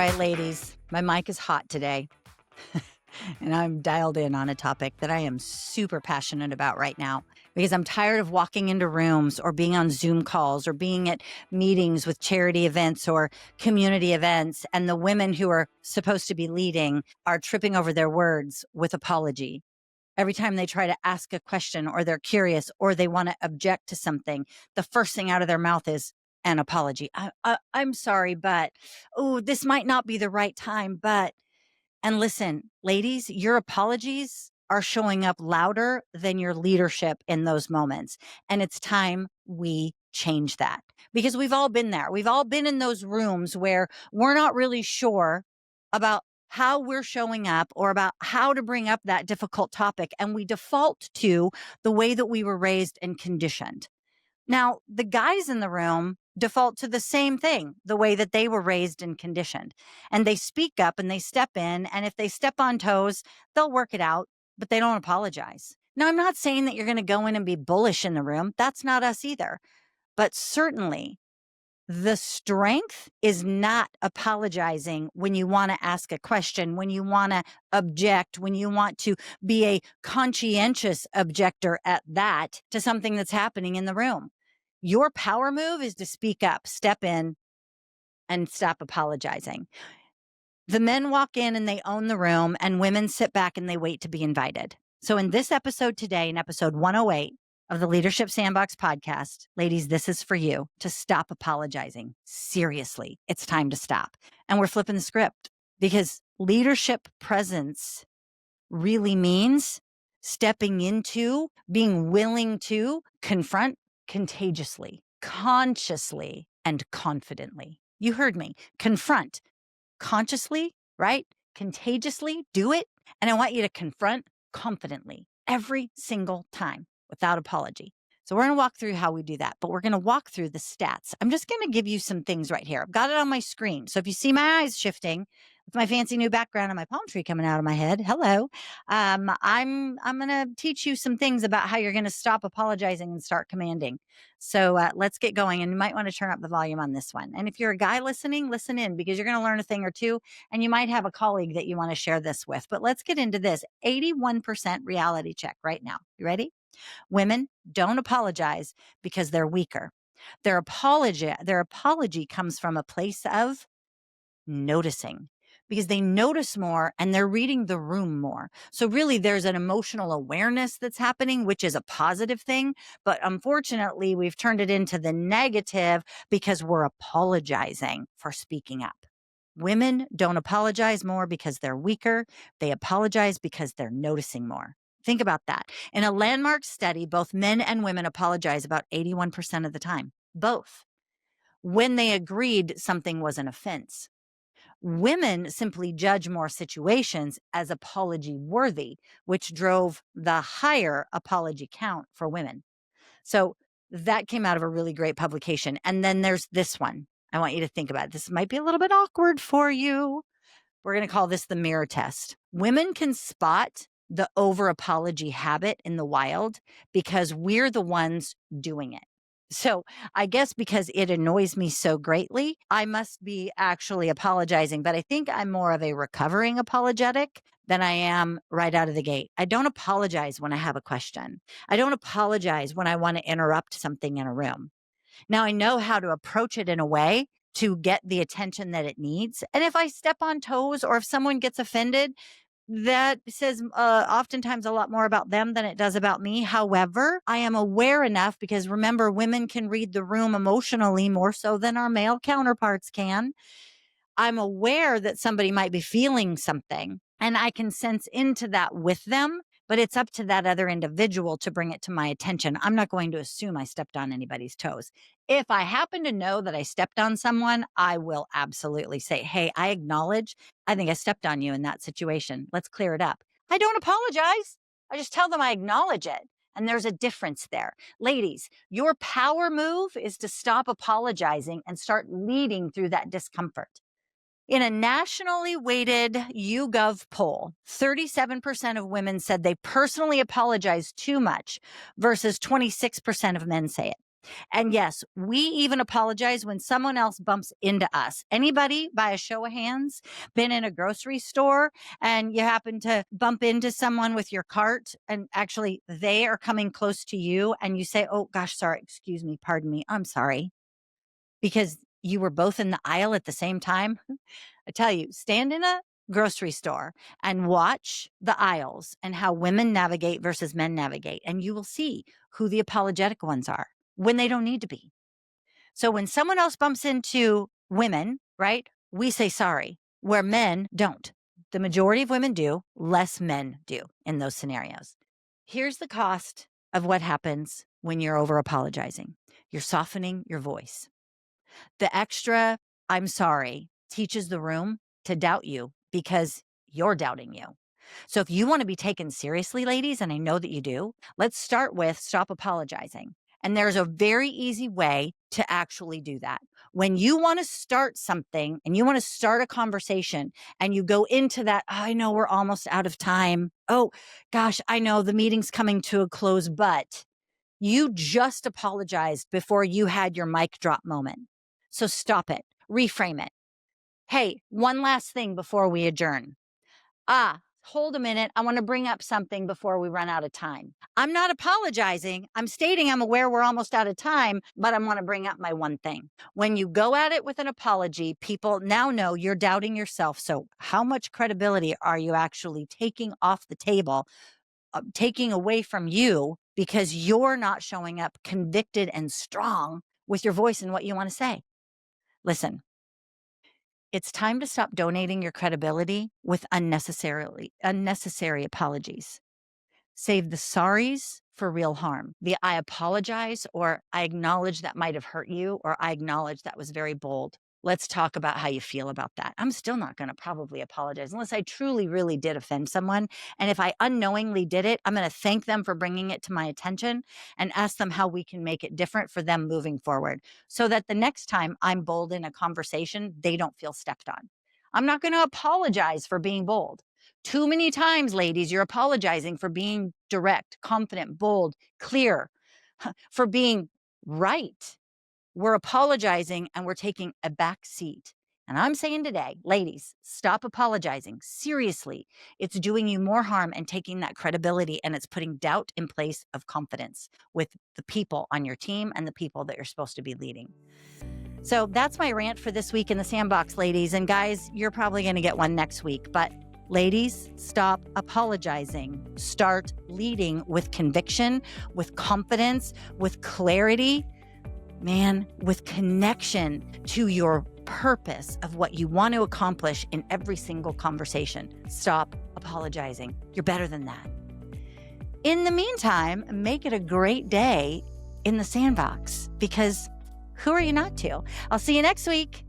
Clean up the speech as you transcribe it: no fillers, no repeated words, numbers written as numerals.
right, ladies, my mic is hot today. And I'm dialed in on a topic that I am super passionate about right now because I'm tired of walking into rooms or being on Zoom calls or being at meetings with charity events or community events. And the women who are supposed to be leading are tripping over their words with apology. Every time they try to ask a question or they're curious or they want to object to something, the first thing out of their mouth is an apology. I'm sorry, but, oh, this might not be the right time, but, and listen, ladies, your apologies are showing up louder than your leadership in those moments. And it's time we change that because we've all been there. We've all been in those rooms where we're not really sure about how we're showing up or about how to bring up that difficult topic. And we default to the way that we were raised and conditioned. Now, the guys in the room default to the same thing, the way that they were raised and conditioned. And they speak up and they step in. And if they step on toes, they'll work it out, but they don't apologize. Now, I'm not saying that you're going to go in and be bullish in the room. That's not us either. But certainly, the strength is not apologizing when you want to ask a question, when you want to object, when you want to be a conscientious objector at that to something that's happening in the room. Your power move is to speak up, step in, and stop apologizing. The men walk in and they own the room, and women sit back and they wait to be invited. So in this episode today, in episode 108 of the Leadership Sandbox podcast, ladies, this is for you to stop apologizing. Seriously, it's time to stop. And we're flipping the script because leadership presence really means stepping into, being willing to confront contagiously, consciously, and confidently. You heard me. Confront consciously, right? Contagiously, do it. And I want you to confront confidently every single time without apology. So we're going to walk through how we do that, but we're going to walk through the stats. I'm just going to give you some things right here. I've got it on my screen. So if you see my eyes shifting with my fancy new background and my palm tree coming out of my head, hello. I'm going to teach you some things about how you're going to stop apologizing and start commanding. So let's get going. And you might want to turn up the volume on this one. And if you're a guy listening, listen in because you're going to learn a thing or two. And you might have a colleague that you want to share this with. But let's get into this 81% reality check right now. You ready? Women don't apologize because they're weaker. Their apology comes from a place of noticing because they notice more and they're reading the room more. So really there's an emotional awareness that's happening, which is a positive thing. But unfortunately, we've turned it into the negative because we're apologizing for speaking up. Women don't apologize more because they're weaker. They apologize because they're noticing more. Think about that. In a landmark study, both men and women apologize about 81% of the time, both, when they agreed something was an offense. Women simply judge more situations as apology worthy, which drove the higher apology count for women. So that came out of a really great publication. And then there's this one. I want you to think about it. This might be a little bit awkward for you. We're going to call this the mirror test. Women can spot the over apology habit in the wild because we're the ones doing it. So I guess because it annoys me so greatly, I must be actually apologizing. But I think I'm more of a recovering apologetic than I am right out of the gate. I don't apologize when I have a question. I don't apologize when I want to interrupt something in a room. Now I know how to approach it in a way to get the attention that it needs. And if I step on toes or if someone gets offended, that says oftentimes a lot more about them than it does about me. However, I am aware enough because remember, women can read the room emotionally more so than our male counterparts can. I'm aware that somebody might be feeling something and I can sense into that with them, but it's up to that other individual to bring it to my attention. I'm not going to assume I stepped on anybody's toes. If I happen to know that I stepped on someone, I will absolutely say, hey, I acknowledge, I think I stepped on you in that situation. Let's clear it up. I don't apologize. I just tell them I acknowledge it. And there's a difference there. Ladies, your power move is to stop apologizing and start leading through that discomfort. In a nationally weighted YouGov poll, 37% of women said they personally apologize too much versus 26% of men say it. And yes, we even apologize when someone else bumps into us. Anybody, by a show of hands, been in a grocery store and you happen to bump into someone with your cart and actually they are coming close to you and you say, oh gosh, sorry, excuse me, pardon me, I'm sorry, because you were both in the aisle at the same time? I tell you, stand in a grocery store and watch the aisles and how women navigate versus men navigate, and you will see who the apologetic ones are when they don't need to be. So when someone else bumps into women, right, we say sorry, where men don't. The majority of women do, less men do in those scenarios. Here's the cost of what happens when you're over apologizing. You're softening your voice. The extra I'm sorry teaches the room to doubt you because you're doubting you. So if you want to be taken seriously, ladies, and I know that you do, let's start with stop apologizing. And there's a very easy way to actually do that. When you want to start something and you want to start a conversation and you go into that, oh, I know we're almost out of time. Oh, gosh, I know the meeting's coming to a close, but you just apologized before you had your mic drop moment. So stop it, reframe it. Hey, one last thing before we adjourn. Hold a minute. I want to bring up something before we run out of time. I'm not apologizing. I'm stating I'm aware we're almost out of time, but I want to bring up my one thing. When you go at it with an apology, people now know you're doubting yourself. So how much credibility are you actually taking off the table, taking away from you because you're not showing up convicted and strong with your voice and what you want to say? Listen, it's time to stop donating your credibility with unnecessary apologies. Save the sorries for real harm. The I apologize, or I acknowledge that might have hurt you, or I acknowledge that was very bold. Let's talk about how you feel about that. I'm still not going to probably apologize unless I truly, really did offend someone. And if I unknowingly did it, I'm going to thank them for bringing it to my attention and ask them how we can make it different for them moving forward so that the next time I'm bold in a conversation, they don't feel stepped on. I'm not going to apologize for being bold. Too many times, ladies, you're apologizing for being direct, confident, bold, clear, for being right. We're apologizing and we're taking a back seat. And I'm saying today, ladies, stop apologizing. Seriously, it's doing you more harm and taking that credibility, and it's putting doubt in place of confidence with the people on your team and the people that you're supposed to be leading. So that's my rant for this week in the Sandbox, ladies. And guys, you're probably going to get one next week. But ladies, stop apologizing. Start leading with conviction, with confidence, with clarity, man, with connection to your purpose of what you want to accomplish in every single conversation. Stop apologizing. You're better than that. In the meantime, make it a great day in the Sandbox, because who are you not to? I'll see you next week.